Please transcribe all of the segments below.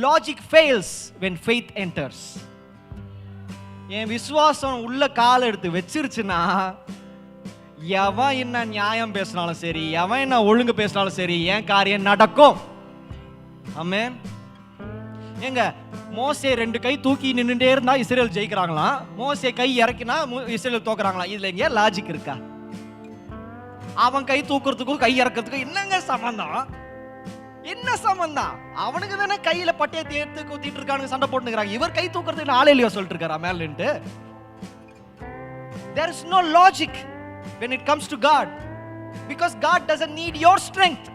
Logic fails when faith enters. என் விசுவாசம் உள்ள கால் எடுத்து வச்சிருச்சுன்னா, எவன் என்ன நியாயம் பேசினாலும் சரி, எவன் என்ன ஒழுங்கு பேசினாலும் சரி, என் காரியம் நடக்கும். ஆமென். ஏங்க, மோசே 2 கை தூக்கி நின்னுட்டே இருந்தா இஸ்ரேல் ஜெயிக்கிறாங்களா? மோசே கை இறக்கினா இஸ்ரேல் தோக்குறாங்களா? இதுல எங்க லாஜிக் இருக்கா? அவன் கை தூக்குறதுக்கும் கை இறக்கிறதுக்கும் என்னங்க சம்பந்தம்? என்ன சம்பந்தம்? அவனுக்கு தானே கையில பட்டையை தேர்த்து குத்திட்டு இருக்கானுங்க, சண்டை போட்டுக்கிறாங்க. இவர் கை தூக்குறதுக்கு ஆளே இல்லையோ சொல்லிட்டு இருக்காரா மேலன்ட்டு? There is no logic when it comes to God, because God doesn't need your strength.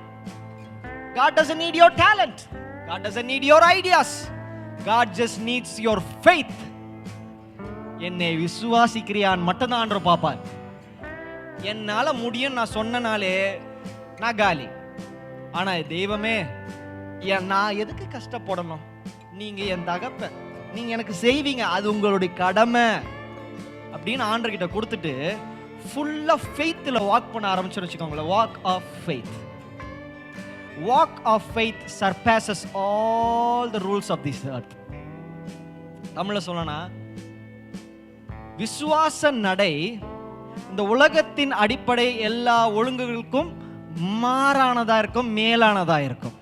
God doesn't need your talent. God doesn't need your ideas. God just needs your faith. என்னை விசுவாசிக்கிறியான் மட்டும் தான் ஆண்டவர் பாப்பார். என்னால முடியும் நான் சொன்னனாலே நான் காலி. ஆனா தெய்வமே, நான் எதுக்கு கஷ்டப்படணும்? நீங்க என் தகப்பன், நீங்க எனக்கு செய்வீங்க, அது உங்களுடைய கடமை அப்படின்னு ஆண்டவர்கிட்ட கொடுத்துட்டு ஃபுல்லா ஃபெய்த்ல வாக் பண்ண ஆரம்பிச்சு வச்சுக்கோங்களேன். Walk of faith. Walk of faith surpasses all the rules of this earth. தமிழ்ல சொல்லனா, விசுவாச நடை இந்த உலகத்தின் அடிப்படை எல்லா ஒழுங்குகளுக்கும் மாறானதா இருக்கும், மேலானதா இருக்கும்.